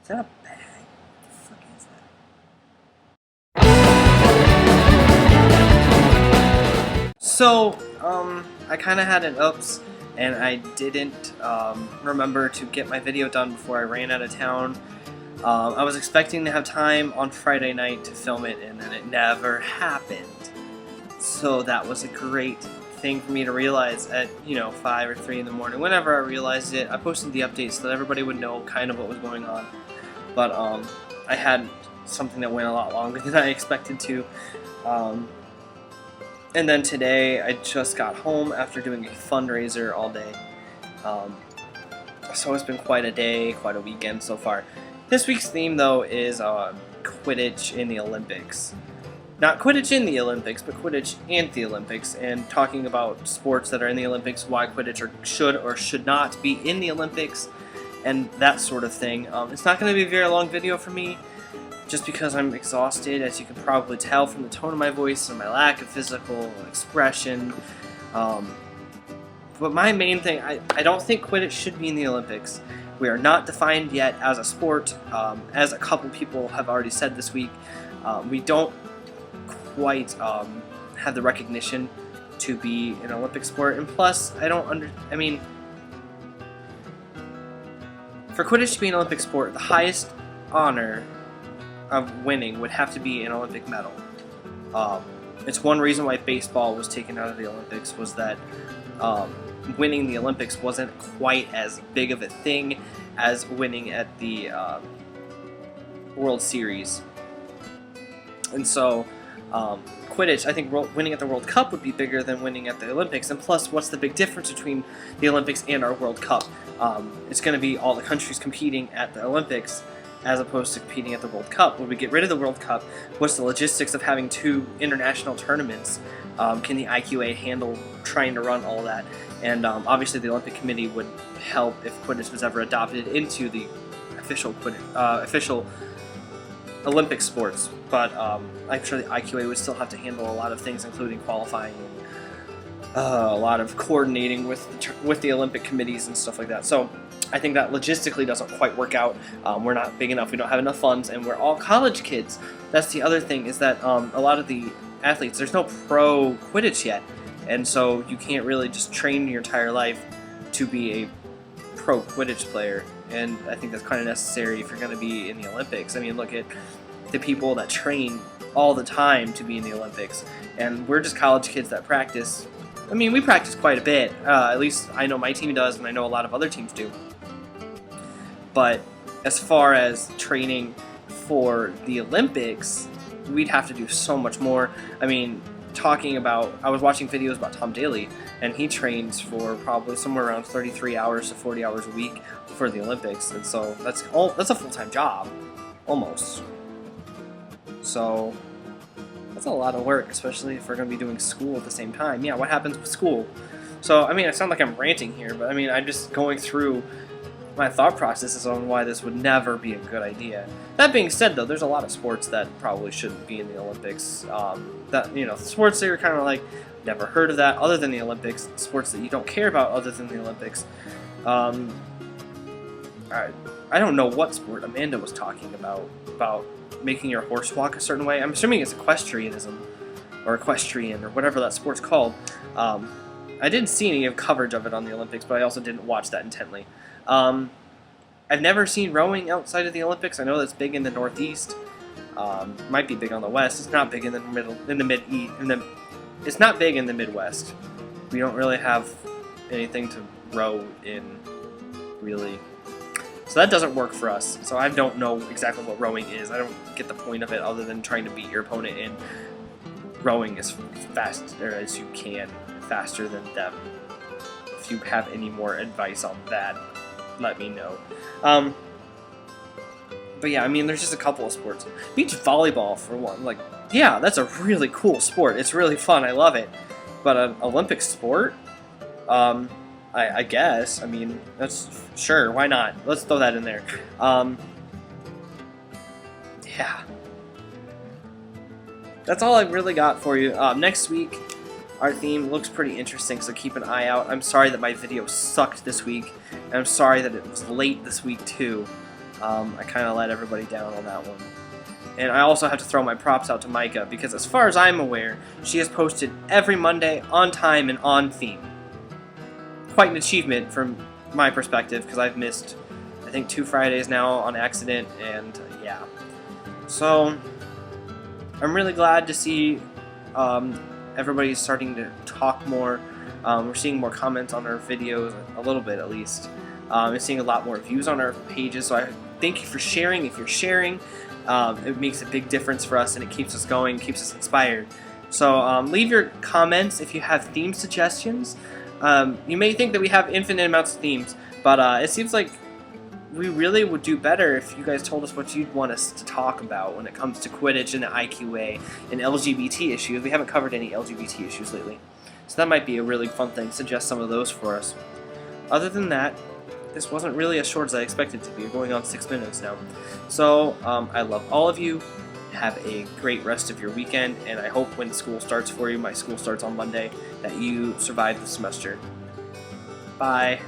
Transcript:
Is that a bag? What the fuck is that? So, I kind of had an oops, and I didn't remember to get my video done before I ran out of town. I was expecting to have time on Friday night to film it, and then it never happened. So that was a great thing for me to realize at, 5 or 3 in the morning. Whenever I realized it, I posted the update so that everybody would know kind of what was going on. But I had something that went a lot longer than I expected to. And then today, I just got home after doing a fundraiser all day. So it's been quite a day, quite a weekend so far. This week's theme, though, is Quidditch in the Olympics. Not Quidditch in the Olympics, but Quidditch and the Olympics, and talking about sports that are in the Olympics, why Quidditch should or should not be in the Olympics, and that sort of thing. It's not going to be a very long video for me, just because I'm exhausted, as you can probably tell from the tone of my voice and my lack of physical expression. But my main thing, I don't think Quidditch should be in the Olympics. We are not defined yet as a sport, as a couple people have already said this week. We don't quite have the recognition to be an Olympic sport, and plus, for Quidditch to be an Olympic sport, the highest honor of winning would have to be an Olympic medal. It's one reason why baseball was taken out of the Olympics, was that winning the Olympics wasn't quite as big of a thing as winning at the World Series. And so Quidditch, I think winning at the World Cup would be bigger than winning at the Olympics. And plus, what's the big difference between the Olympics and our World Cup? It's going to be all the countries competing at the Olympics as opposed to competing at the World Cup. When we get rid of the World Cup, what's the logistics of having 2 international tournaments? Can the IQA handle trying to run all of that? And obviously the Olympic Committee would help if Quidditch was ever adopted into the official Olympic sports. But I'm sure the IQA would still have to handle a lot of things, including qualifying and a lot of coordinating with the Olympic committees and stuff like that. So I think that logistically doesn't quite work out. We're not big enough, we don't have enough funds, and we're all college kids. That's the other thing, is that a lot of the athletes, there's no pro Quidditch yet, and so you can't really just train your entire life to be a pro Quidditch player, and I think that's kind of necessary if you're going to be in the Olympics. I mean, look at the people that train all the time to be in the Olympics, and we're just college kids that practice. I mean, we practice quite a bit, at least I know my team does, and I know a lot of other teams do. But as far as training for the Olympics, we'd have to do so much more. I mean, I was watching videos about Tom Daly, and he trains for probably somewhere around 33 hours to 40 hours a week for the Olympics, and so that's a full-time job, almost. So that's a lot of work, especially if we're going to be doing school at the same time. Yeah, what happens with school? So, I mean, I sound like I'm ranting here, but I mean, I'm just going through my thought processes on why this would never be a good idea. That being said, though, there's a lot of sports that probably shouldn't be in the Olympics. Sports that you're kind of like, never heard of that other than the Olympics. Sports that you don't care about other than the Olympics. I don't know what sport Amanda was talking about making your horse walk a certain way. I'm assuming it's equestrianism, or equestrian, or whatever that sport's called. I didn't see any coverage of it on the Olympics, but I also didn't watch that intently. I've never seen rowing outside of the Olympics. I know that's big in the Northeast. Might be big on the West. It's not big in the it's not big in the Midwest. We don't really have anything to row in, really. So that doesn't work for us. So I don't know exactly what rowing is. I don't get the point of it other than trying to beat your opponent in rowing as fast as you can, faster than them. If you have any more advice on that, let me know. But yeah, I mean, there's just a couple of sports. Beach volleyball, for one. Like, yeah, that's a really cool sport. It's really fun. I love it. But an Olympic sport? I guess. I mean, that's sure. Why not? Let's throw that in there. Yeah. That's all I really got for you. Next week, our theme looks pretty interesting, so keep an eye out. I'm sorry that my video sucked this week, and I'm sorry that it was late this week, too. I kind of let everybody down on that one. And I also have to throw my props out to Micah, because as far as I'm aware, she has posted every Monday on time and on theme. Quite an achievement from my perspective, because I've missed, I think, 2 Fridays now on accident, and yeah. So, I'm really glad to see everybody's starting to talk more. We're seeing more comments on our videos, a little bit at least. We're seeing a lot more views on our pages, so I thank you for sharing. If you're sharing, it makes a big difference for us, and it keeps us going, keeps us inspired. So leave your comments if you have theme suggestions. You may think that we have infinite amounts of themes, but it seems like we really would do better if you guys told us what you'd want us to talk about when it comes to Quidditch and the IQA and LGBT issues. We haven't covered any LGBT issues lately, so that might be a really fun thing. Suggest some of those for us. Other than that, this wasn't really as short as I expected it to be. We're going on 6 minutes now. So, I love all of you. Have a great rest of your weekend, and I hope when school starts for you, my school starts on Monday, that you survive the semester. Bye.